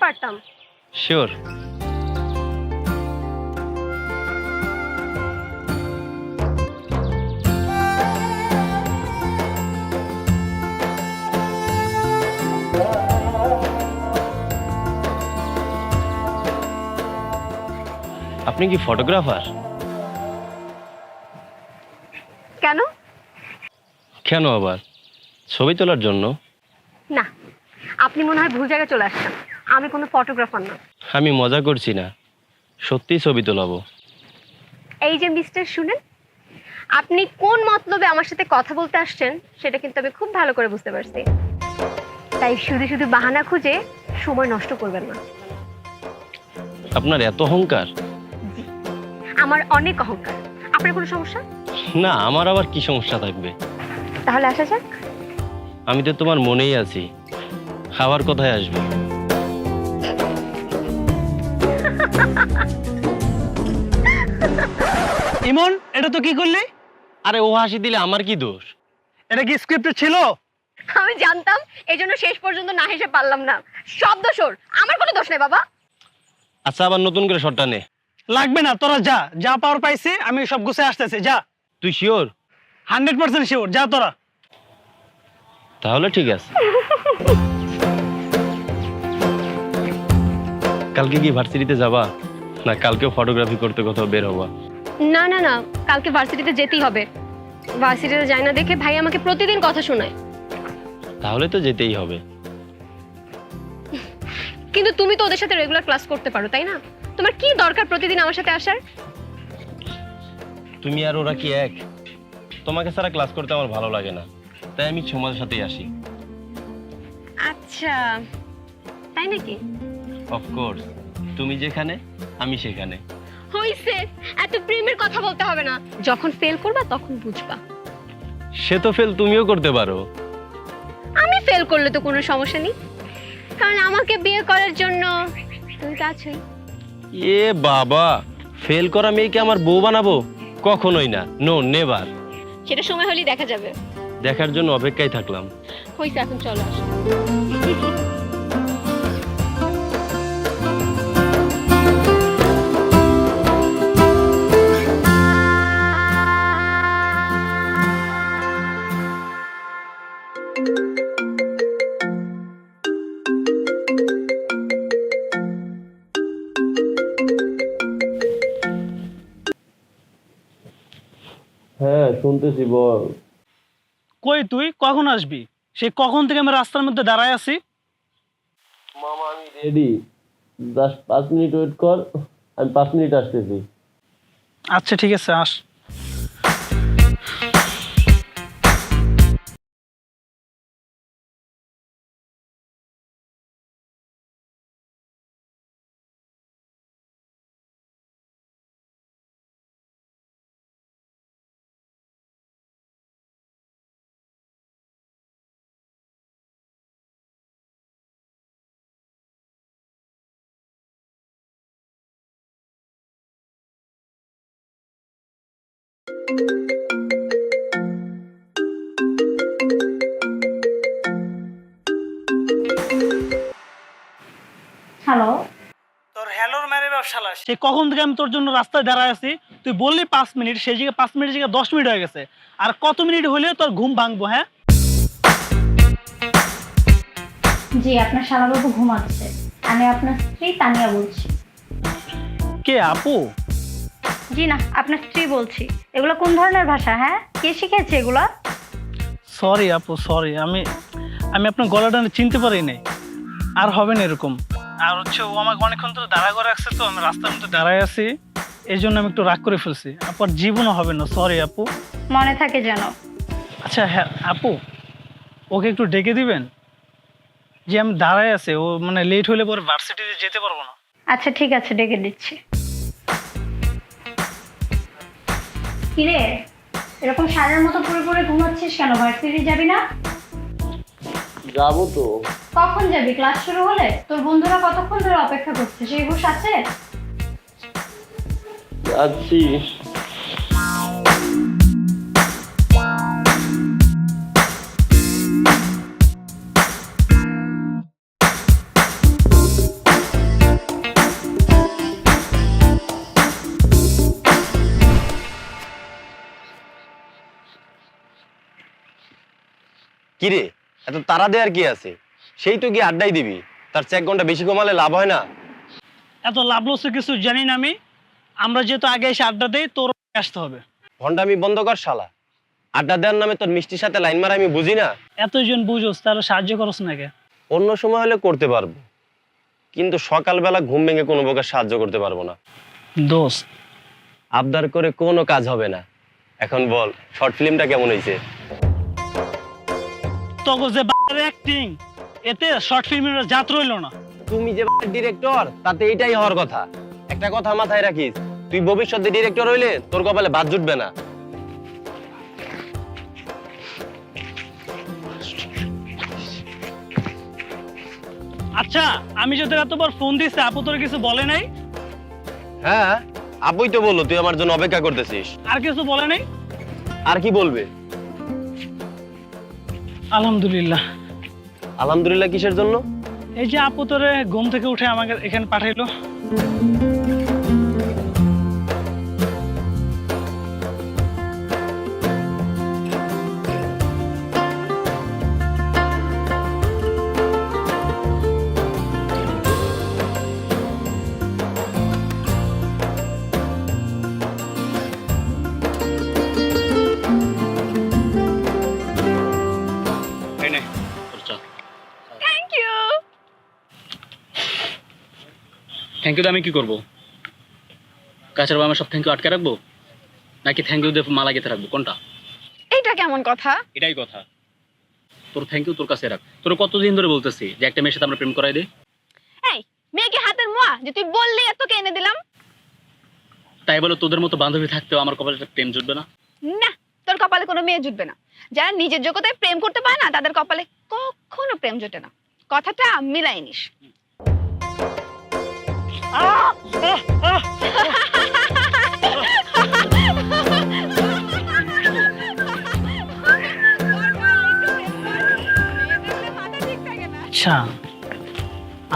পারতাম। শিওর। আপনি কি ফটোগ্রাফার? কেন? কেন আবার? ছবি তোলার জন্য? না, আপনি মনে হয় ভুল জায়গায় চলে আসছেন। আমি কোনো ফটোগ্রাফার না। আমি মজা করছি না, সত্যিই ছবি তোলাবো। এই যে মিস্টার, শুনেন, আপনি কোন মতলবে আমার সাথে কথা বলতে আসছেন সেটা কিন্তু আমি খুব ভালো করে বুঝতে পারছি। তাই শুধু শুধু বাহানা খুঁজে সময় নষ্ট করবেন না। আপনার এত অহংকার? আমার অনেক অহংকার। আপনার কোনো সমস্যা? না, আমার আবার কি সমস্যা থাকবে? তাহলে আসা যাক। আমি তো তোমার মনেই আছি, খাবার কোথায় আসবে? ইমন, এটা তো কি করলি? আরে ও হাসি দিলে আমার কি দোষ? এটা কি স্ক্রিপ্টে ছিল? আমি জানতাম, এই জন্য শেষ পর্যন্ত না হেসে পারলাম না। সব দোষ ওর, আমার কোনো দোষ নেই বাবা। আচ্ছা, আবার নতুন করে শটটা নে। লাগবে না, তোরা যা, যা পাওয়ার পাইছি আমি সব গুছে আসতেছি, যা। তুই শিওর? 100% শিওর, যা তোরা। তাহলে ঠিক আছে। কালকে কি ভার্সিটিতে যাবা, না কালকেও ফটোগ্রাফি করতে কোথাও বের হবা? না না না, কালকে ভার্সিটিতে যেতেই হবে। ভার্সিটিতে যাই না দেখে ভাই আমাকে প্রতিদিন কথা শোনায়। তাহলে তো যেতেই হবে। কিন্তু তুমি তো ওদের সাথে রেগুলার ক্লাস করতে পারো, তাই না? তোমার কি দরকার প্রতিদিন আমার সাথে আসার? তুমি আর ওরা কি এক? তোমাকে ছাড়া ক্লাস করতে আমার ভালো লাগে না, তাই আমি সমাজের সাথেই আসি। আচ্ছা, তাই নাকি? অফকোর্স, তুমি যেখানে আমি সেখানে। হইছে, এত প্রেমের কথা বলতে হবে না। যখন ফেল করবা তখন বুঝবা। সে তো ফেল তুমিও করতে পারো। আমি ফেল করলে তো কোনো সমস্যা নেই, কারণ আমাকে বিয়ে করার জন্য তুমি তো আছোই। এ বাবা, ফেল করা মেয়েকে আমার বউ বানাবো? কখনোই না, নো নেভার। সেটা সময় হলেই দেখা যাবে। দেখার জন্য অপেক্ষায় থাকলাম। হইছে, এখন চলো আসো। হ্যাঁ শুনতেছি, বল। কই তুই কখন আসবি? সেই কখন থেকে আমি রাস্তার মধ্যে দাঁড়ায় আছি। মামা আমি রেডি, জাস্ট 5 মিনিট ওয়েট কর, আমি 5 মিনিট আসতেছি। আচ্ছা ঠিক আছে, আস। হ্যালো। তোর হ্যালোর মেরে ব্যবসালা, সেই কখন থেকে আমি তোর জন্য রাস্তায় দাঁড়ায় আছি। তুই বললি 5 মিনিট, সেই জায়গায় 5 মিনিটের জায়গায় 10 মিনিট হয়ে গেছে। আর কত মিনিট হলে তোর ঘুম ভাঙবো? হ্যাঁ জি, আপনার শালাবাবু ঘুমাচ্ছে। আমি আপনার স্ত্রী তানিয়া বলছি। কে আপু? জি না, আপনার স্ত্রী বলছি। এগুলো কোন ধরনের ভাষা? হ্যাঁ, কে শিখেছে এগুলো? সরি আপু, সরি। আমি আপনার গলাটা চিনতে পারি নাই। আর হবে না এরকম। আর হচ্ছে ও আমাকে অনেকক্ষণ ধরে দাঁড়া করে রাখছে, তো আমি রাস্তার মধ্যে দাঁড়ায় আছি, এই জন্য আমি একটু রাগ করে ফেলছি। আপু আর জীবনও হবে না, সরি আপু। মনে থাকে যেন। আচ্ছা হ্যাঁ আপু, ওকে একটু ডেকে দিবেন, যে আমি দাঁড়ায় আছি, ও মানে লেট হলে পরে ভার্সিটিতে যেতে পারবো না। আচ্ছা ঠিক আছে, ডেকে দিচ্ছি। কিরে, এরকম সারের মতো পড়ে পড়ে ঘুমাচ্ছিস কেন? ভার্সিটি যাবি না? যাবো তো। কখন যাবি? ক্লাস শুরু হলে? তোর বন্ধুরা কতক্ষণ ধরে অপেক্ষা করছে, সেই হুঁশ আছে? যাচ্ছি। কিরে এত তারা দেওয়ার কি আছে? সেই তো গিয়ে আড্ডাই দিবি, তার চেয়ে 1 ঘন্টা বেশি কমালে লাভ হয় না? এত লাভ লসের কিছু জানি না আমি। আমরা যেহেতু আগে এসে আড্ডা দেই, তোর আসতে হবে। ভন্ডামি বন্ধ কর শালা। আড্ডা দেওয়ার নামে তোর মিষ্টির সাথে লাইন মারা আমি বুঝি না। এতজন বুঝোস, তাহলে সাহায্য করস নাকি? অন্য সময় হলে করতে পারবো, কিন্তু সকালবেলা ঘুম ভেঙে কোনো প্রকার সাহায্য করতে পারবো না। দোস্ত, আবদার করে কোনো কাজ হবে না। এখন বল, শর্ট ফিল্মটা কেমন হয়েছে? তোকে যে অ্যাক্টিং, এতে শর্ট ফিল্মের জাত রইল না। তুমি যে ডিরেক্টর, তাতে এটাই হওয়ার কথা। একটা কথা মাথায় রাখিস, তুই ভবিষ্যতে ডিরেক্টর হইলে তোর কপালে ভাত জুটবে না। আচ্ছা, আমি যদি এতবার ফোন দিছি, আপু তোর কিছু বলে নাই? হ্যাঁ, আপুই তো বললো তুই আমার জন্য অপেক্ষা করতেছিস। আর কিছু বলে নাই? আর কি বলবে? আলহামদুলিল্লাহ। আলহামদুলিল্লাহ কিসের জন্য? এই যে আপু তোরে ঘুম থেকে উঠে আমাকে এখানে পাঠাইলো। Thank you. থ্যাংক ইউ আমি কি করবো? কাছের আমার সব থ্যাংক ইউ আটকে রাখবো, নাকি থ্যাংক ইউ দিয়ে মালা গেঁথে রাখবো? কোনটা? এইটা কেমন কথা? এটাই কথা। তোর থ্যাংক ইউ তোর কাছে রাখ। তোর কতদিন ধরে বলতেছি যে একটা মেয়ের সাথে আমরা প্রেম করাই দে। এই মেয়ে কি হাতের মোয়া যে তুই বললি আর তোকে এনে দিলাম? তাই বলে তোদের মতো বান্ধবী থাকতেও আমার কপালে প্রেম জুটবে না? না, তোর কপালে কোনো মেয়ে জুটবে না। যারা নিজের যোগ্যতায় প্রেম করতে পারে না, তাদের কপালে কখনো প্রেম জোটে না। কথাটা মিলাই নিস। আচ্ছা,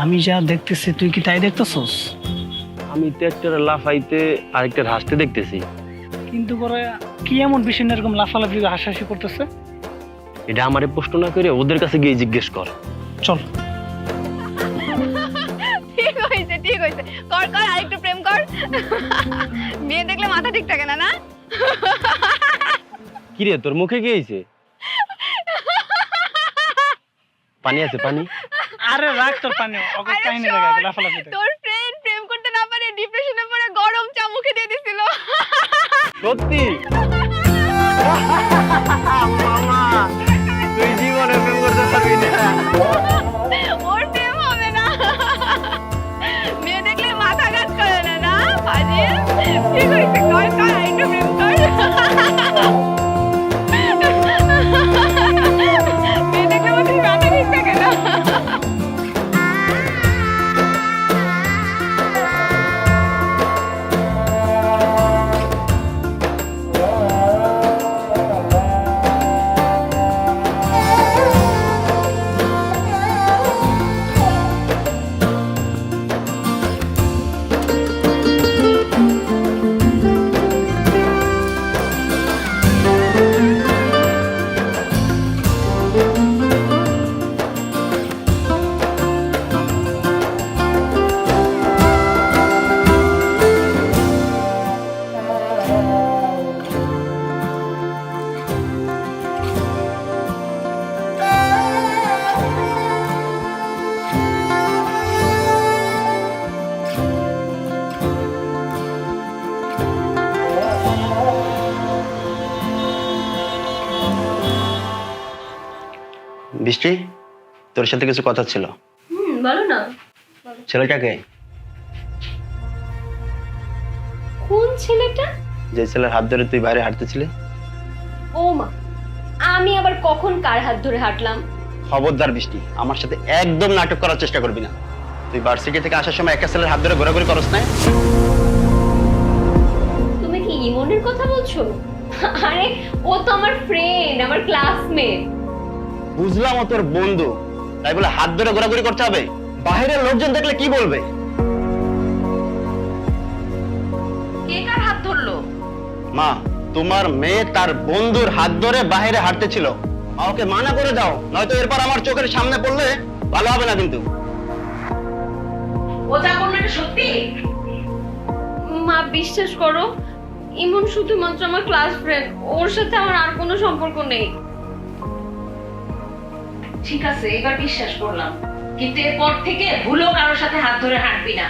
আমি যা দেখতেছি তুই কি তাই দেখতেছস? আমি তো একটা লাফাইতে আরেকটা হাসতে দেখতেছি। কিন্তু করে কি এমন বিষয় নিয়ে এরকম লাফালাফি হাসাহাসি করতেছে? এটা আমারে প্রশ্ন না করে ওদের কাছে গিয়ে জিজ্ঞেস কর। চল। ঠিক হয়েছে, ঠিক হয়েছে। কর কর, আরেকটু প্রেম কর। মেয়ে দেখলে মাথা ঠিক থাকে না, না? কিরে তোর মুখে কি হয়েছে? পানি আছে? পানি? আরে রাখ তোর পানি, ওকে আরে কাহিনী শোন, দেখা লাফালাফি। তোর ফ্রেন্ড প্রেম করতে না পারে ডিপ্রেশনে পড়ে গরম চা মুখে দিয়ে দিছিল। সত্যি? মামা, তুই জীবনে প্রেম করতে পারবি না। ওর প্রেম হবে না। মেয়ে দেখলে মাথা কাজ করে না, না ফাজিল? ঠিক হয়েছে, কর কর, আরেকটু প্রেম কর। মেয়ে দেখলে আমাদের মাথা ঠিক থাকে না। বৃষ্টি, তোর সাথে কিছু কথা ছিল। বলো না। ছেলেটাকে? কোন ছেলেটা? যে ছেলের হাত ধরে তুই বাইরে হাঁটতেছিলি। ও মা, আমি আবার কখন কার হাত ধরে হাঁটলাম? খবরদার বৃষ্টি, আমার সাথে একদম নাটক করার চেষ্টা করবি না। তুই ভার্সিটি থেকে আসার সময় একটা ছেলের হাত ধরে ঘোরাঘুরি করস না? তুমি কি ইমনের কথা বলছো? আরে ও তো আমার ফ্রেন্ড, আমার ক্লাসমেট। বুঝলাম ও তোর বন্ধু, তাই বলে হাত ধরে ঘোরাঘুরি করতে হবে? বাইরের লোকজন দেখলে কি বলবে? কে কার হাত ধরলো? মা, তোমার মেয়ে তার বন্ধুর হাত ধরে বাইরে হাঁটতেছিল। মা ওকে মানা করে দাও, নয়তো এরপর আমার চোখের সামনে পড়লে ভালো হবে না কিন্তু। ও যা বললো এটা সত্যি? মা বিশ্বাস করো, ইমন শুধুমাত্র আমার ক্লাস ফ্রেন্ড, ওর সাথে আমার আর কোনো সম্পর্ক নেই। ঠিক আছে, এবার বিশ্বাস করলাম, কিন্তু এরপর থেকে ভুলেও কারোর সাথে হাত ধরে হাঁটবি না।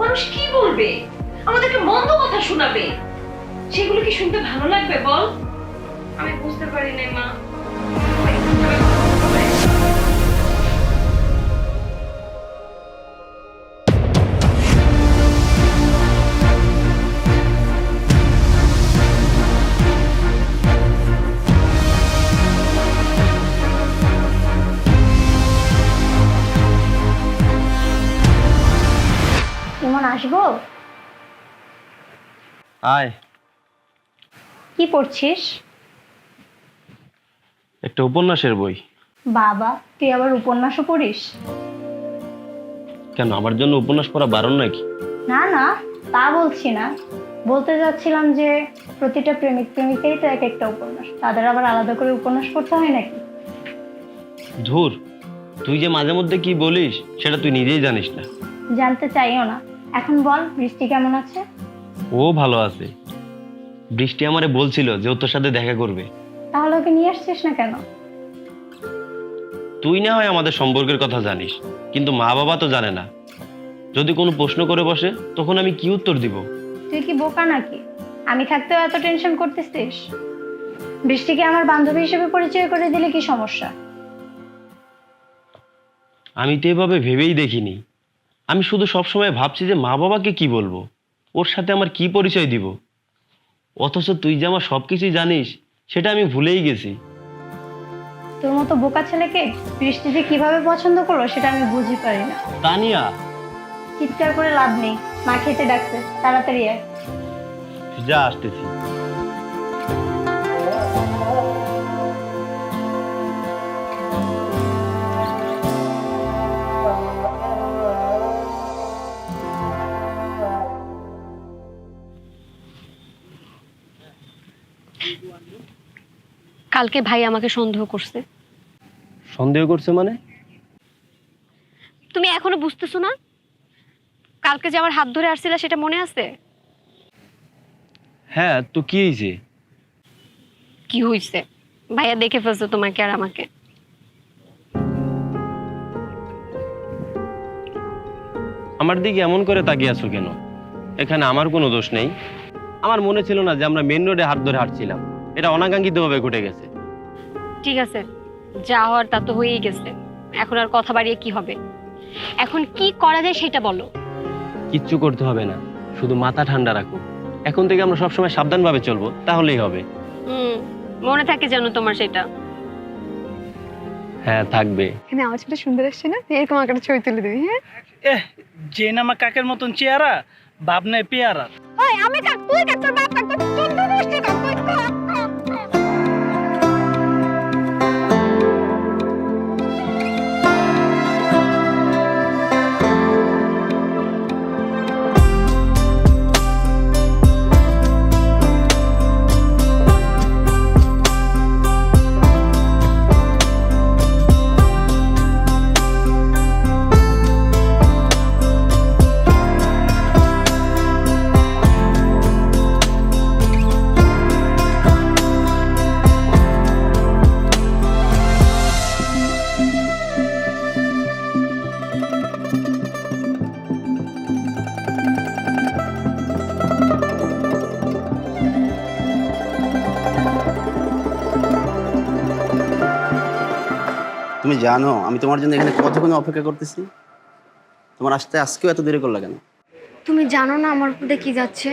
মানুষ কি বলবে, আমাদেরকে মন্দ কথা শোনাবে, সেগুলো কি শুনতে ভালো লাগবে বল? আমি বুঝতে পারি না মা। ইমন আসবো? আয়, কি পড়ছিস? একটা উপন্যাসের বই। বাবা, তুই আবার উপন্যাসও পড়িস? কেন, আমার জন্য উপন্যাস পড়া বারণ নাকি? না না, তা বলছি না। বলতে যাচ্ছিলাম যে প্রতিটা প্রেমিক প্রেমিকাই তো এক একটা উপন্যাস, তাদের আবার আলাদা করে উপন্যাস পড়তে হয় নাকি? ধুর, তুই যে মাঝে মধ্যে কি বলিস সেটা তুই নিজেই জানিস না। জানতে চাইও না। এখন বল, বৃষ্টি কেমন আছে? ও ভালো আছে। বৃষ্টি আমারে বলছিল যে ও তোর সাথে দেখা করবে। তাহলে ওকে নিয়ে আসছিস না কেন? তুই না হয় আমাদের সম্পর্কের কথা জানিস, কিন্তু মা বাবা তো জানে না। যদি কোনো প্রশ্ন করে বসে তখন আমি কি উত্তর দিব? তুই কি বোকা নাকি? আমি থাকতেও এত টেনশন করতেছিস? বৃষ্টিকে আমার বান্ধবী হিসেবে পরিচয় করে দিলে কি সমস্যা? আমি তো এভাবে ভেবেই দেখিনি। আমি শুধু সবসময় ভাবছি যে মা বাবাকে কি বলবো, ওর সাথে আমার কি পরিচয় দিব। অথচ তুই যে আমার সবকিছুই জানিস সেটা আমি ভুলেই গেছি। তোর মতো বোকা ছেলেকে বৃষ্টি যে কিভাবে পছন্দ করলো সেটা আমি বুঝি পারি না। তানিয়া, চিৎকার করে লাভ নেই, মা খেতে ডাকছে, তাড়াতাড়ি আয়। যা, আসতেছি। কালকে ভাই আমাকে সন্দেহ করছে। সন্দেহ করছে মানে? তুমি এখনো বুঝতেছো না? কালকে যে আমার হাত ধরে আসছিল সেটা মনে আছে? হ্যাঁ, তো কি হয়েছে? কি হইছে? ভাইয়া দেখে ফেলছো তোমাকে আর আমাকে। আমার দিকে এমন করে তাকিয়ে আছো কেন? এখানে আমার কোনো দোষ নেই। আমার মনে ছিল না যে আমরা মেন রোডে হাত ধরে হাঁটছিলাম। এটা অনাকাঙ্ক্ষিতভাবে ঘটে গেছে। ঠিক আছে, যা হওয়ার তা তো হয়েই গেছে, এখন আর কথা বাড়িয়ে কি হবে? এখন কি করা যায় সেটা বলো। কিচ্ছু করতে হবে না, শুধু মাথা ঠান্ডা রাখো। এখন থেকে আমরা সবসময় সাবধানভাবে চলবো, তাহলেই হবে। মনে থাকে যেন তোমার সেটা। হ্যাঁ, থাকবে। এখানে আওয়াজটা সুন্দর আসছে না? এরকম একটা ছবি তুলে দিবি। হ্যাঁ, যে নামা কাকের মতন চেহারা, বাপ নাই পেয়ারা। ওই আমি কাক, তুই কাক, তোর বাপ কাক, তোর চোদ্দ গোষ্ঠী কাক, তুই কাক। তুমি জানো আমি তোমার জন্য এখানে কতক্ষণ অপেক্ষা করতেছি? তোমার আসতে আজকেও এত দেরি করলা কেন? তুমি জানো না আমার উপরে কি যাচ্ছে?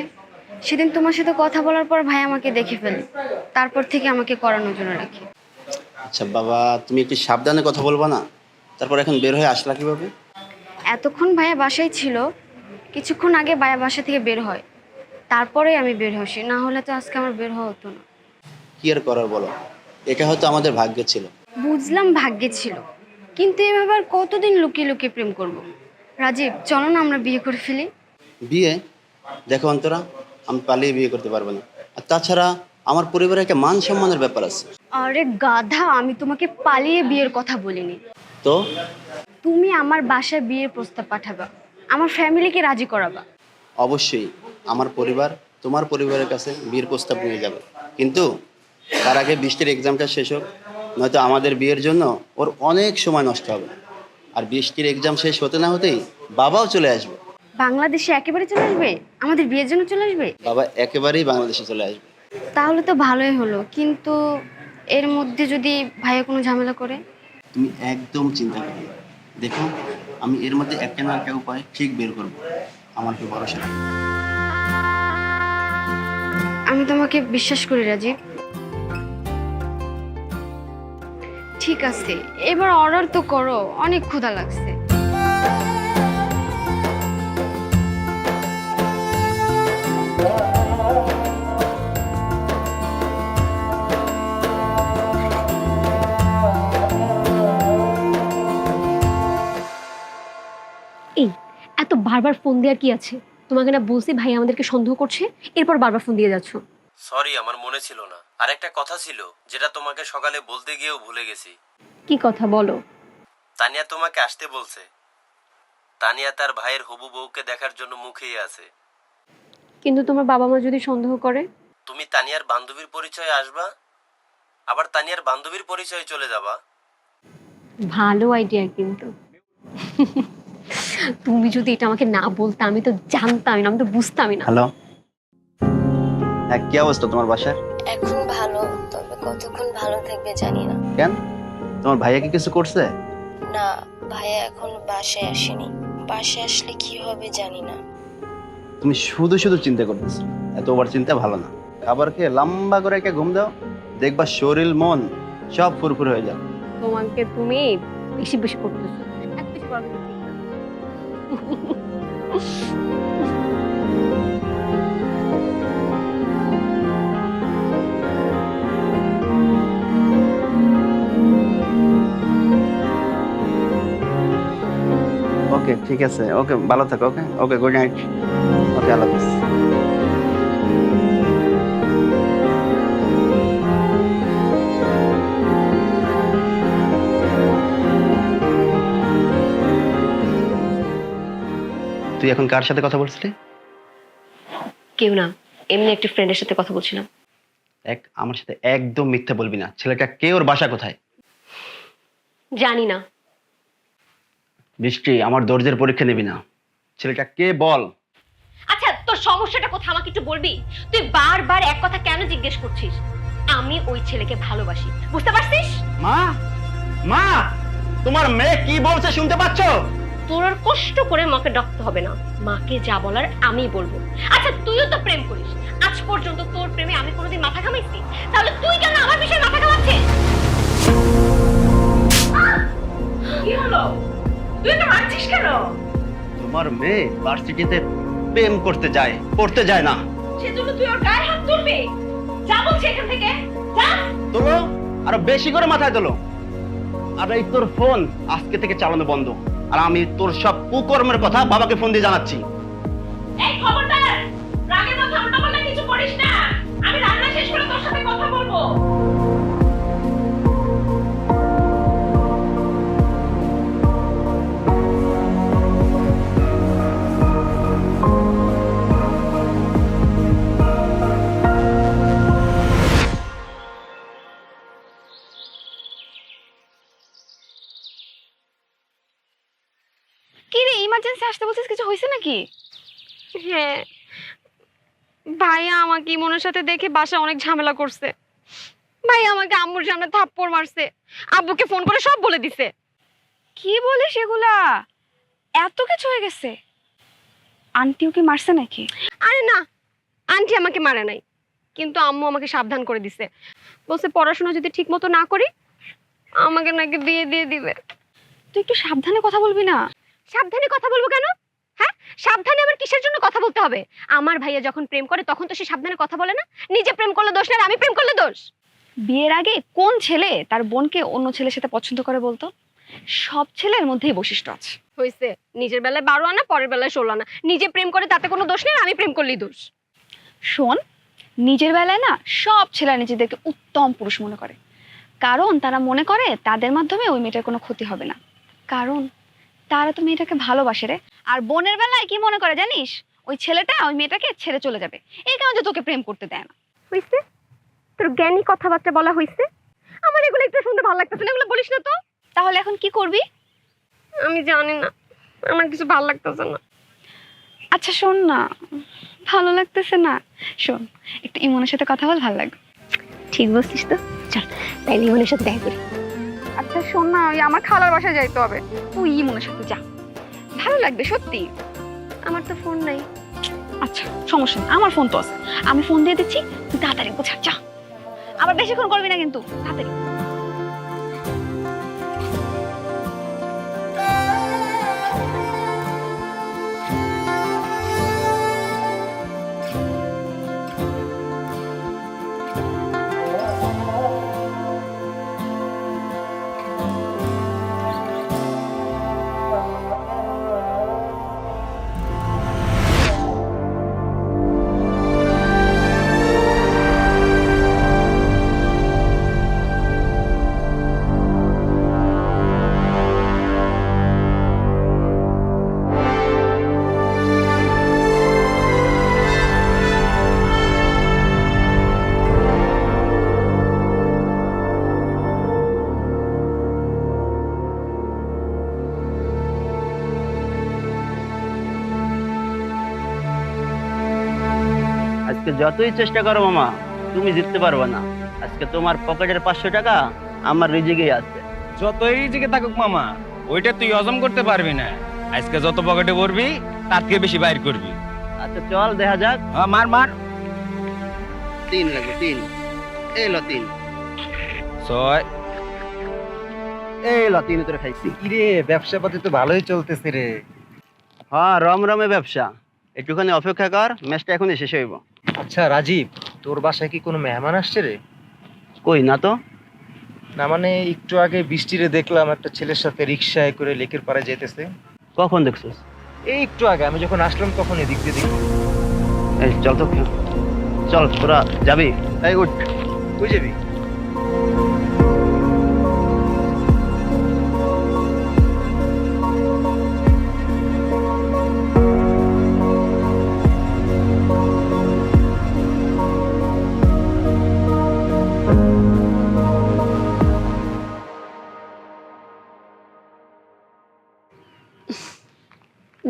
সেদিন তোমার সাথে কথা বলার পর ভাই আমাকে দেখে ফেলে, তারপর থেকে আমাকে কড়া নজরে রাখে। আচ্ছা বাবা, তুমি একটু সাবধানে কথা বলবা না? তারপর এখন বের হয়ে আসলা কিভাবে? এতক্ষণ ভাইয়া বাসায় ছিল, কিছুক্ষণ আগে ভাইয়া বাসা থেকে বের হয়, তারপরে আমি বের হসি, না হলে তো আজকে আমার বের হওয়া হতো না। কি আর করার বলো, এটা হয়তো আমাদের ভাগ্যে ছিল। বুঝলাম ভাগ্যে ছিল, কিন্তু এভাবে আর কতদিন লুকিয়ে লুকিয়ে প্রেম করব? রাজীব, চলো না আমরা বিয়ে করে ফেলি। বিয়ে? দেখো অন্তরা, আমি পালিয়ে বিয়ে করতে পারবো না। আর তাছাড়া আমার পরিবারে একটা মান সম্মানের ব্যাপার আছে। আরে গাধা, আমি তোমাকে পালিয়ে বিয়ের কথা বলিনি। তো তুমি আমার বাসায় বিয়ের প্রস্তাব পাঠাবা, আমার ফ্যামিলিকে রাজি করাবা। অবশ্যই আমার পরিবার তোমার পরিবারের কাছে বিয়ের প্রস্তাব নিয়ে যাবে, কিন্তু তার আগে বৃষ্টির এক্সামটা শেষ হোক, নয়তো আমাদের বিয়ের জন্য ওর অনেক সময় নষ্ট হবে। আর বৃষ্টির এক্সাম শেষ হতে না হতেই বাবাও চলে আসবে। বাংলাদেশে একেবারে চলে আসবে? আমাদের বিয়ের জন্য চলে আসবে? বাবা একেবারেই বাংলাদেশে চলে আসবে। তাহলে তো ভালোই হলো, কিন্তু এর মধ্যে যদি ভাইয়া কোনো ঝামেলা করে? তুমি একদম চিন্তা করো না। দেখো, আমি এর মধ্যে একটা না একটা উপায় ঠিক বের করবো, আমার কি ভরসা রাখো। আমি তোমাকে বিশ্বাস করি রাজীব। ঠিক আছে, এবার অর্ডার তো করো, অনেক ক্ষুধা লাগছে। এই এত বারবার ফোন দেওয়ার কি আছে? তোমাকে না বলছি ভাই আমাদেরকে সন্দেহ করছে, এরপর বারবার ফোন দিয়ে যাচ্ছ। সরি, আমার মনে ছিল না। আর একটা কথা ছিল যেটা তোমাকে সকালে বলতে গিয়েও ভুলে গেছি। কি কথা বলো? তানিয়া তোমাকে আসতে বলছে। তানিয়া তার ভাইয়ের হবু বউকে দেখার জন্য মুখেই আছে। কিন্তু তোমার বাবা মা যদি সন্দেহ করে? তুমি তানিয়ার বান্ধবীর পরিচয়ে আসবা, আবার তানিয়ার বান্ধবীর পরিচয়ে চলে যাবা। ভালো আইডিয়া কিন্তু। তুমি যদি এটা আমাকে না বলতে, আমি তো জানতামই না, আমি তো বুঝতামই না। হ্যালো, হ্যাঁ, কি অবস্থা তোমার বাসার? এখন ভালো, তবে কতক্ষণ ভালো থাকবে জানি না। কেন, তোমার ভাইয়া কি কিছু করছে? না, ভাইয়া এখন বাসায় আসেনি। বাসায় আসলে কি হবে জানি না। তুমি শুধু শুধু চিন্তা করতেছো, এত ওভার চিন্তা ভালো না। খাবার খেয়ে লম্বা করে একটা ঘুম দাও, দেখবা শরীর মন সব ফুরফুর হয়ে যাবে। তোমাকে তুমি বেশি বেশি করতেছো, এত বেশি করা কিন্তু ঠিক না। ওকে, ঠিক আছে, ওকে, ভালো থাকো। ওকে ওকে, গুড নাইট। ওকে, আল্লাহ হাফিজ। তুই এখন কার সাথে কথা বলছিলি? কেউ না, এমনি একটা ফ্রেন্ডের সাথে কথা বলছিলাম। আমার সাথে একদম মিথ্যা বলবি না। ছেলেটা কে, ওর বাসা কোথায়? জানি না। বৃষ্টি, আমার দরজের পরীক্ষা নিবি না। ছেলেটা কে বল। আচ্ছা, তোর সমস্যাটা কোথায় আমাকে একটু বলবি? তুই বারবার এক কথা কেন জিজ্ঞেস করছিস? আমি ওই ছেলেকে ভালোবাসি, বুঝতে পারছিস? মা, মা, তোমার মেয়ে কি বলছে শুনতে পাচ্ছ? তোর আর কষ্ট করে মাকে ডাকতে হবে না, মাকে যা বলার আমি বলবো। আচ্ছা, তুইও তো প্রেম করিস, আজ পর্যন্ত তোর প্রেমে আমি কোনোদিন মাথা ঘামাইছি? তাহলে তুই কেন আমার বিষয়ে মাথা ঘামাচ্ছিস? কি হলো? তুই তো মারছিস কেন? তোমার মেয়ে ভার্সিটিতে প্রেম করতে যায়, পড়তে যায় না। সেজন্য তুই ওর গায়ে হাত তুলবি? যা বলছি এখান থেকে, যা। তোলো, আরো বেশি করে মাথায় তোলো। আর এই তোর ফোন আজকে থেকে চালানো বন্ধ। আর আমি তোর সব কুকর্মের কথা বাবাকে ফোন দিয়ে জানাচ্ছি। এই খবরদার, রাগের কথা উল্টো পাল্টা কিছু করিস না। আমি রান্না শেষ করে তোর সাথে কথা বলবো। কি রে, ইমার্জেন্সি আসতে বলছিস, কিছু হয়েছে নাকি? হ্যাঁ, ভাইয়া আমাকে ইমনের সাথে দেখে বাসা অনেক ঝামেলা করছে। ভাইয়া আমাকে আম্মুর সামনে থাপ্পড় মারছে, আব্বুকে ফোন করে সব বলে দিছে। কি বলে সেগুলা? এত কিছু হয়ে গেছে? আন্টিও কি মারছে নাকি? আরে না, আন্টি আমাকে মারে নাই, কিন্তু আম্মু আমাকে সাবধান করে দিছে। বলছে পড়াশোনা যদি ঠিক মতো না করি আমাকে নাকি বিয়ে দিয়ে দিবে। তুই একটু সাবধানে কথা বলবি না? সাবধানে কথা বলবো কেন? হ্যাঁ, সাবধানে আবার কিসের জন্য কথা বলতে হবে? আমার ভাইয়া যখন প্রেম করে তখন তো সে সাবধানে কথা বলে না। নিজে প্রেম করলে দোষ না, আর আমি প্রেম করলে দোষ? বিয়ের আগে কোন ছেলে তার বোনকে অন্য ছেলের সাথে পছন্দ করে বলতো? সব ছেলের মধ্যেই বৈশিষ্ট্য আছে। হয়েছে, নিজের বেলায় 12 আনা, পরের বেলায় 16 আনা। নিজে প্রেম করে তাতে কোনো দোষ নেই, আর আমি প্রেম করলেই দোষ। শোন, নিজের বেলায় না সব ছেলেরা নিজেদেরকে উত্তম পুরুষ মনে করে, কারণ তারা মনে করে তাদের মাধ্যমে ওই মেয়েটার কোনো ক্ষতি হবে না, কারণ তারা তো মেয়েটাকে ভালোবাসে রে। আর বোনের বেলায় কি মনে করে জানিস, ওই ছেলেটা ওই মেয়েটাকে ছেড়ে চলে যাবে, এই কারণে তোকে প্রেম করতে দেয় না। হইছে? তোর জ্ঞানী কথাবার্তা বলা হইছে? আমার এগুলো একটু শুনতে ভালো লাগতেছে না, এগুলো বলিস না তো। তাহলে এখন কি করবি? আমি জানি না, আমার কিছু ভালো লাগতেছে না। আচ্ছা শোন না, ভালো লাগতেছে না, শোন একটু ইমনের সাথে কথা বল, ভালো লাগবে। ঠিক বলছিস তো, চল তাইলে ইমনের সাথে দেখা করি। আচ্ছা শোন না, ওই আমার খালার বাসায় যাইতে হবে, তুই ইমনের সাথে যা, ভালো লাগবে সত্যি। আমার তো ফোন নাই। আচ্ছা সমস্যা নেই, আমার ফোন তো আছে, আমি ফোন দিয়ে দিচ্ছি, তুই তাড়াতাড়ি বোঝা যা, আবার বেশিক্ষণ করবি না কিন্তু, তাড়াতাড়ি। আজকে যতই চেষ্টা করো মামা, তুমি জিততে পারবে না। আজকে তোমার পকেটের 500 টাকা আমার রিজিকেই আছে। যতই রিজিকে থাকুক মামা, ওইটা তুই হজম করতে পারবি না। আজকে যত পকেটে ভরবি তার থেকে বেশি বাইর করবি। আচ্ছা চল দেখা যাক। মার মার। 3 লাগবে, 3 এলো, 3 ছয়। এলো, 3 তোরে খাইছি। কিরে, ব্যবসা পাতি তো ভালোই চলতেছে রে। হ্যাঁ, রমরমে ব্যবসা। একটুখানি অপেক্ষা কর, ম্যাচটা এখনই শেষ হইব। আচ্ছা রাজীব, তোর বাসায় কি কোনো মেহমান আসছে রে? কই না তো। না মানে একটু আগে বৃষ্টিরে দেখলাম একটা ছেলের সাথে রিক্সায় করে লেকের পাড়ে যেতেছে। কখন দেখছিস? এই একটু আগে, আমি যখন আসলাম তখন এদিক দিয়ে দেখলাম। এই চল তো, চল তোরা যাবি। এই উঠ, কই যাবি?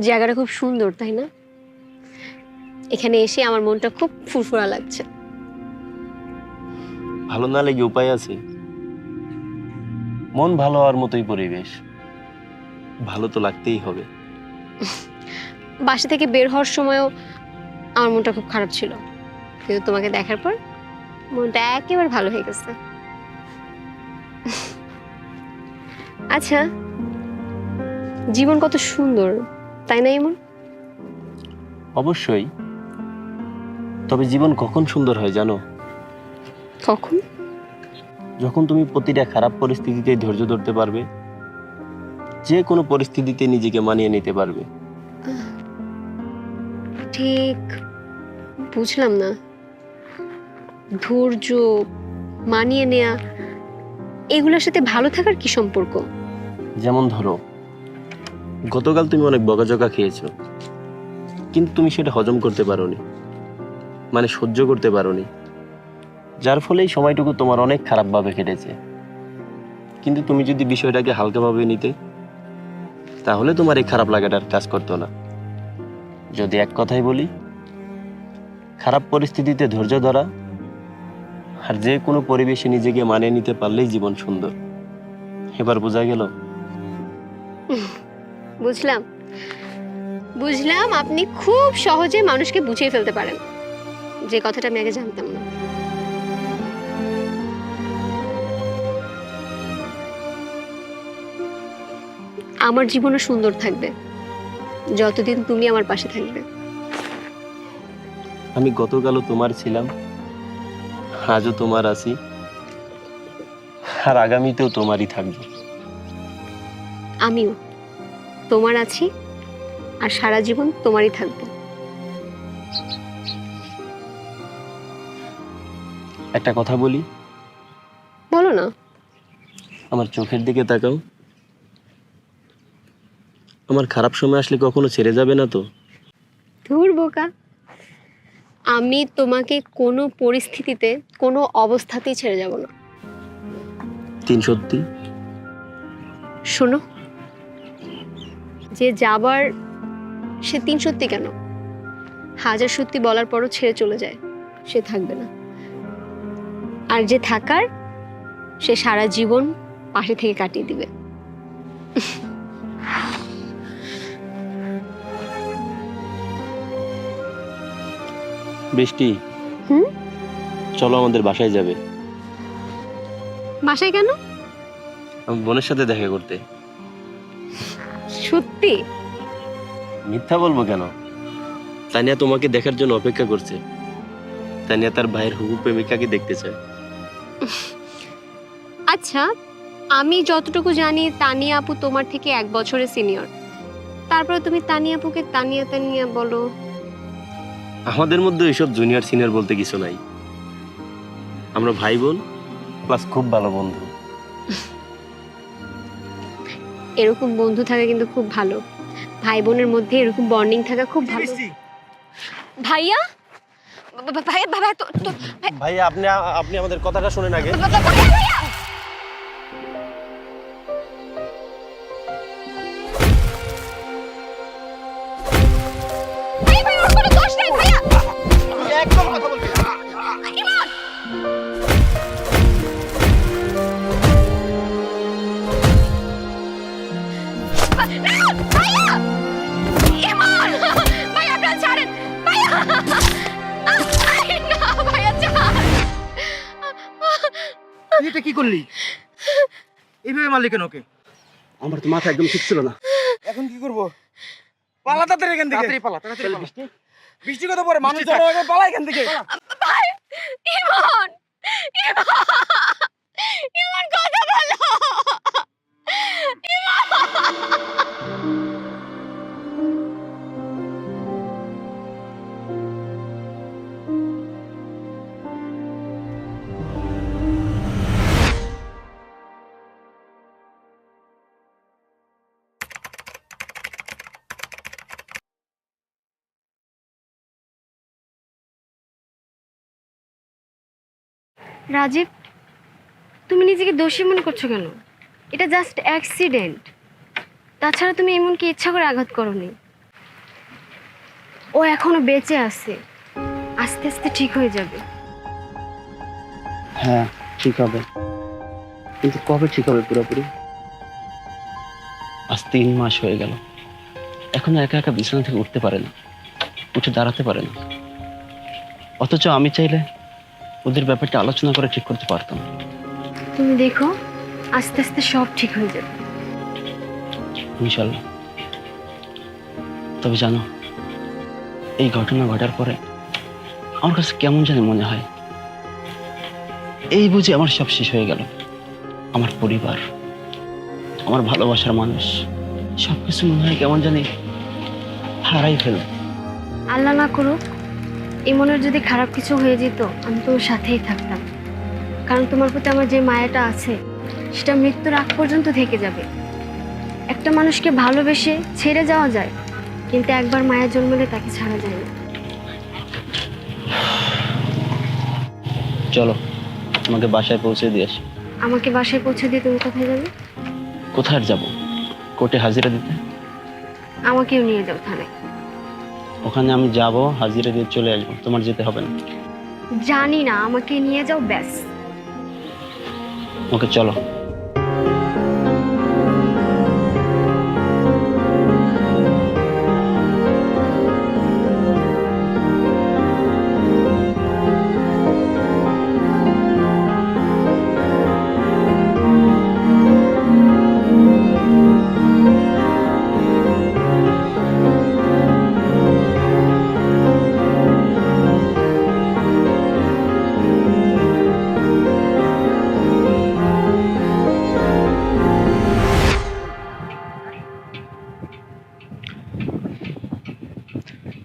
জায়গাটা খুব সুন্দর, তাই না? এখানে এসে আমার মনটা খুব ফুরফুরা লাগছে। ভালো না লেগে উপায় আছে? মন ভালো হওয়ার মতোই পরিবেশ, ভালো তো লাগতেই হবে। বাসা থেকে বের হওয়ার সময়ও আমার মনটা খুব খারাপ ছিল, কিন্তু তোমাকে দেখার পর মনটা একেবারে ভালো হয়ে গেছে। আচ্ছা, জীবন কত সুন্দর, তাই না এমন? অবশ্যই, তবে জীবন কখন সুন্দর হয় জানো? কখন? যখন তুমি প্রতিটা খারাপ পরিস্থিতিতে ধৈর্য ধরতে পারবে, যে কোনো পরিস্থিতিতে নিজেকে মানিয়ে নিতে পারবে। ঠিক বুঝলাম না। ধৈর্য, মানিয়ে নেয়া, এগুলোর সাথে ভালো থাকার কি সম্পর্ক? যেমন ধরো, গতকাল তুমি অনেক বকাঝকা খেয়েছো, কিন্তু তুমি সেটা হজম করতে পারোনি, মানে সহ্য করতে পারোনি, যার ফলে এই সময়টুকু তোমার অনেক খারাপভাবে কেটেছে। কিন্তু তুমি যদি বিষয়টাকে হালকাভাবে নিতে, তাহলে তোমার এই খারাপ লাগাটার কাজ করতো না। যদি এক কথাই বলি, খারাপ পরিস্থিতিতে ধৈর্য ধরা আর যে কোনো পরিবেশে নিজেকে মানিয়ে নিতে পারলেই জীবন সুন্দর। এবার বোঝা গেল? বুঝলাম, বুঝলাম আপনি খুব সহজে মানুষকে বুঝিয়ে ফেলতে পারেন, যে কথাটা আমি আগে জানতাম না। আমার জীবনও সুন্দর থাকবে যতদিন তুমি আমার পাশে থাকবে। আমি গতকালও তোমার ছিলাম, আজও তোমার আছি, আর আগামীতেও তোমারই থাকবো। আমিও তোমার আছি, আর সারা জীবন তোমারই থাকবো। একটা কথা বলি? বলো না। আমার চোখের দিকে তাকাও। আমার খারাপ সময় আসলে কখনো ছেড়ে যাবে না তো? ধুর বোকা, আমি তোমাকে কোনো পরিস্থিতিতে কোনো অবস্থাতেই ছেড়ে যাব না। 3 সত্যি? শোনো, যে যাবার সে 3 সত্যি কেন, 1000 সত্যি বলার পরও ছেড়ে চলে যায়, সে থাকবে না। আর যে থাকার, সে সারা জীবন পাশে থেকে কাটিয়ে দিবে। বৃষ্টি, হুম? চলো আমাদের বাসায় যাবে। বাসায় কেন? আমি বোনের সাথে দেখা করতে। সত্যি? মিথ্যা বলবো কেন? তানিয়া তোমাকে দেখার জন্য অপেক্ষা করছে। তানিয়া তার ভাইয়ের হবু প্রেমিকাকে দেখতে চায়। আচ্ছা, আমি যতটুকু জানি তানিয়া আপু তোমার থেকে 1 বছরের সিনিয়র, তারপরে তুমি তানিয়া আপুকে তানিয়া তানিয়া বলো। আমাদের মধ্যে এইসব জুনিয়র সিনিয়র বলতে কিছু নাই। আমরা ভাই বোন প্লাস খুব ভালো বন্ধু। এরকম বন্ধু থাকা কিন্তু খুব ভালো, ভাই বোনের মধ্যে এরকম বন্ডিং থাকা খুব ভালো। ভাইয়া, ভাইয়া ভাইয়া তো ভাইয়া, আপনি আমাদের কথাটা শুনেন আগে। ভাইয়া, ওর কোনো দোষ নাই ভাইয়া। একদম কথা বলবি না। ইমন, ভাইয়া, ইমন, ভাইয়া আপনারা ছাড়েন, ভাইয়া, না ভাইয়া ছাড়। তুই এটা কি করলি? এইভাবে মারলি কেন ওকে? আমার তো মাথা একদম ঠিক ছিল না। এখন কি করব? পালা তাড়াতাড়ি এখান থেকে। তাড়াতাড়ি পালা, তাড়াতাড়ি পালা। বৃষ্টি কত পরে মানুষ ধরে আগে পালা এখান থেকে। ভাই, ইমন, ইমন কথা বলো। রাজীব, তুমি নিজেকে দোষী মনে করছো কেন? এটা জাস্ট অ্যাক্সিডেন্ট। তাছাড়া তুমি এমনকি ইচ্ছা করে আঘাত করোনি। ও এখনো বেঁচে আছে, আস্তে আস্তে ঠিক হয়ে যাবে। হ্যাঁ, ঠিক হবে, কিন্তু কবে ঠিক হবে পুরোপুরি? আজ 3 মাস হয়ে গেল, এখনো একা একা বিছানা থেকে উঠতে পারে না, উঠে দাঁড়াতে পারে না। অথচ আমি চাইলে ওদের ব্যাপারটা আলোচনা করে ঠিক করতে পারতাম। তুমি দেখো, আস্তে আস্তে সব ঠিক হয়ে যাবে ইনশাল্লাহ। তবে জানো, এই ঘটনা ঘটার পরে আমার কাছে কেমন জানি মনে হয়, এই বুঝে আমার সব শেষ হয়ে গেল। আমার পরিবার, আমার ভালোবাসার মানুষ, সবকিছু মনে হয় কেমন জানি হারাই ফেলব। আল্লাহ না করুক, ইমনের যদি খারাপ কিছু হয়ে যেত, আমি তোমার সাথেই থাকতাম। কারণ তোমার প্রতি আমার যে মায়াটা আছে, সেটা মৃত্যুর আগ পর্যন্ত থেকে যাবে। একটা মানুষকে ভালোবেসে ছেড়ে যাওয়া যায়, কিন্তু একবার মায়া জন্মলে তাকে ছাড়া যায় না। চলো আমাকে বাসায় পৌঁছে দিয়ে আসি। আমাকে বাসায় পৌঁছে দিয়ে তুমি কোথায় যাবে? কোথায় যাব? কোর্টে হাজিরা দিতে। আমাকেও নিয়ে যাও থানায়। ওখানে আমি যাব, হাজিরা দিয়ে চলে আসবো, তোমার যেতে হবে না। জানি না, আমাকে নিয়ে যাও ব্যাস। ওকে চলো।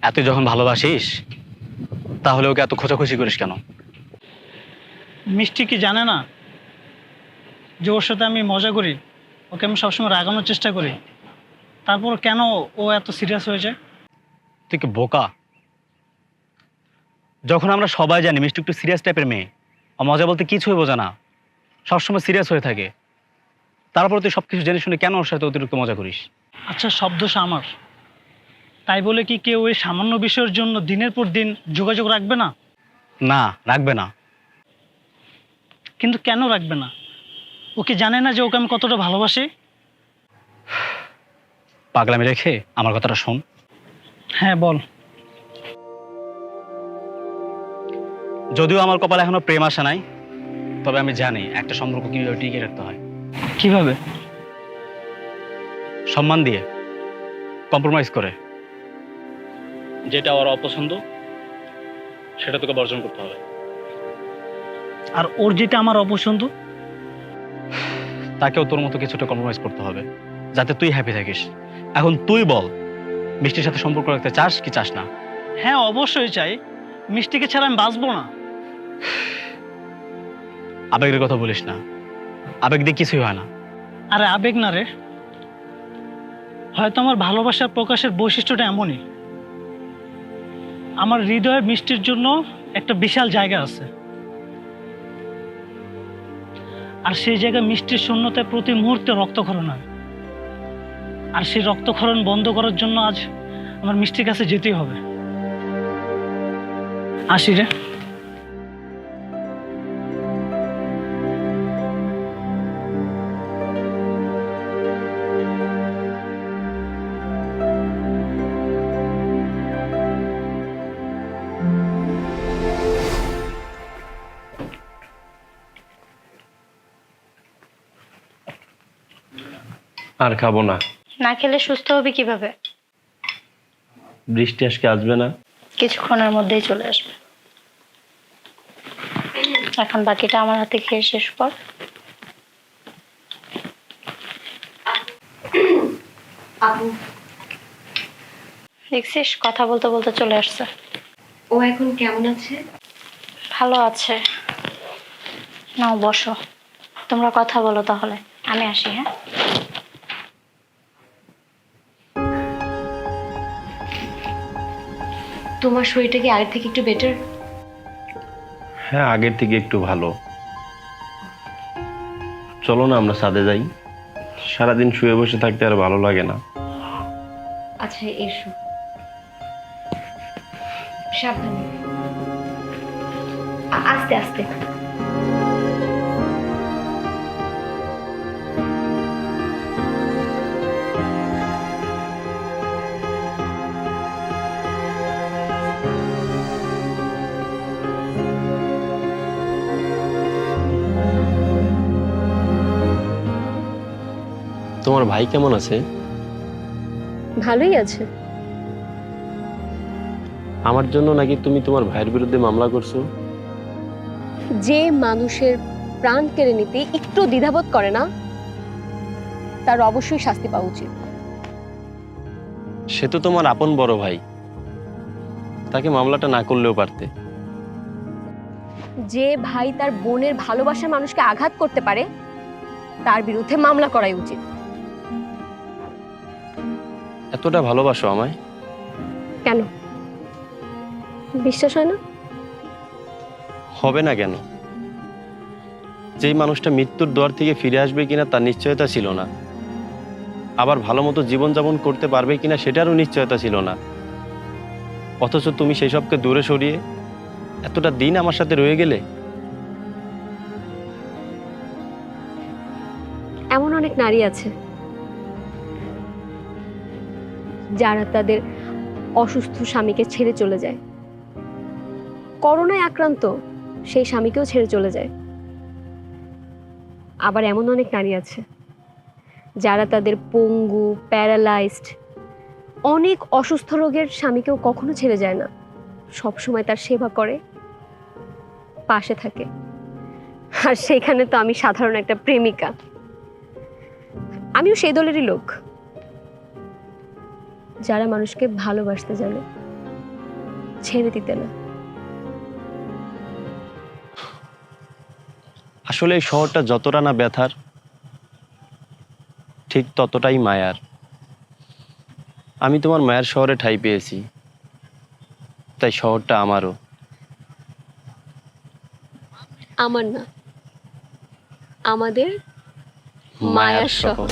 এত যখন ভালোবাসিস, তাহলে ওকে এত খোঁচাখুচি করিস কেন? মিষ্টি কি জানে না যে ওর সাথে আমি মজা করি, ওকে আমি সবসময় রাগানোর চেষ্টা করি, তারপর কেন ও এত সিরিয়াস হয়ে যায়? তুই কি বোকা? যখন আমরা সবাই জানি মিষ্টি একটু সিরিয়াস টাইপের মেয়ে, আর মজা বলতে কিছুই বোঝে না, সবসময় সিরিয়াস হয়ে থাকে, তারপর তুই সবকিছু জেনে শুনে কেন ওর সাথে অতিরিক্ত মজা করিস? আচ্ছা, সব দোষ আমার, তাই বলে কি কেউ ওই সামান্য বিষয়ের জন্য দিনের পর দিন যোগাযোগ রাখবে না? না, রাখবে না। কিন্তু কেন রাখবে না? ও কি জানে না যে ওকে আমি কতটা ভালোবাসি? পাগলামি রেখে আমার কথাটা শোন। হ্যাঁ, বল। যদিও আমার কপালে এখনো প্রেম আসে নাই, তবে আমি জানি একটা সম্পর্ক কিভাবে টিকিয়ে রাখতে হয়। কিভাবে? সম্মান দিয়ে, কম্প্রোমাইজ করে। যেটা ওর অপছন্দ সেটা তোকে বর্জন করতে হবে। আর ওর যেটা আমার অপছন্দ? তাকেও তোর মতো কিছুটা কম্প্রোমাইজ করতে হবে, যাতে তুই হ্যাপি থাকিস। এখন তুই বল, মিষ্টির সাথে সম্পর্ক রাখতে চাস কি চাস না? হ্যাঁ, অবশ্যই চাই। মিষ্টিকে ছাড়া আমি বাঁচবো না। আবেগের কথা বলিস না, আবেগ দিয়ে কিছুই হয় না। আরে আবেগ না রে, হয়তো আমার ভালোবাসার প্রকাশের বৈশিষ্ট্যটা এমনই। আমার হৃদয়ে মিষ্টির জন্য একটা বিশাল জায়গা আছে, আর সেই জায়গায় মিষ্টির শূন্যতায় প্রতি মুহূর্তে রক্তক্ষরণ হয়। আর সেই রক্তক্ষরণ বন্ধ করার জন্য আজ আমার মিষ্টির কাছে যেতেই হবে। আসি রে। আর খাবো না। না খেলে সুস্থ হবে কিভাবে? বৃষ্টি আজকে আসবে না? কিছুক্ষণের মধ্যেই চলে আসবে। এখন বাকিটা আমার হাতে খেয়ে শেষ কর। আপু, দেখছিস, কথা বলতে বলতে চলে আসছে। ও এখন কেমন আছে? ভালো আছে। নাও বসো, তোমরা কথা বলো তাহলে, আমি আসি। হ্যাঁ, তোমার শরীরটা কি আগের থেকে একটু বেটার? হ্যাঁ, আগের থেকে একটু ভালো। চলো না আমরা ছাদে যাই, সারাদিন শুয়ে বসে থাকতে আর ভালো লাগে না। আচ্ছা, এসো। সাবধানে, আস্তে আস্তে। তোমার ভাই কেমন আছে? ভালোই আছে। আমার জন্য নাকি তুমি তোমার ভাইয়ের বিরুদ্ধে মামলা করছো? যে মানুষের প্রাণ কেড়ে নিতে একটু দ্বিধাবোধ করে না, তার অবশ্যই শাস্তি পাওয়া উচিত। সে তো তোমার আপন বড় ভাই, তাকে মামলাটা না করলেও পারতে। যে ভাই তার বোনের ভালোবাসার মানুষকে আঘাত করতে পারে, তার বিরুদ্ধে মামলা করাই উচিত। এতটা ভালোবাসো আমায়? কেন বিশ্বাস হয় না? হবে না কেন? যেই মানুষটা মৃত্যুর দ্বার থেকে ফিরে আসবে কিনা তার নিশ্চয়তা ছিল না, আবার ভালো মতো জীবনযাপন করতে পারবে কিনা সেটারও নিশ্চয়তা ছিল না, অথচ তুমি সেই সবকে দূরে সরিয়ে এতটা দিন আমার সাথে রয়ে গেলে। এমন অনেক নারী আছে যারা তাদের অসুস্থ স্বামীকে ছেড়ে চলে যায়, করোনায় আক্রান্ত সেই স্বামীকেও ছেড়ে চলে যায়। আবার এমন অনেক নারী আছে যারা তাদের পঙ্গু, প্যারালাইজড, অনেক অসুস্থ রোগের স্বামীকেও কখনো ছেড়ে যায় না, সবসময় তার সেবা করে, পাশে থাকে। আর সেখানে তো আমি সাধারণ একটা প্রেমিকা। আমিও সেই দলেরই লোক, যারা মানুষকে ভালোবাসতে জানে, ছেড়ে দিতে না। আসলে এই শহরটা যতটা না ব্যথার, ঠিক ততটাই মায়ার। আমি তোমার মায়ের শহরে ঠাঁই পেয়েছি, তাই শহরটা আমারও। আমার না, আমাদের মায়ার শহর।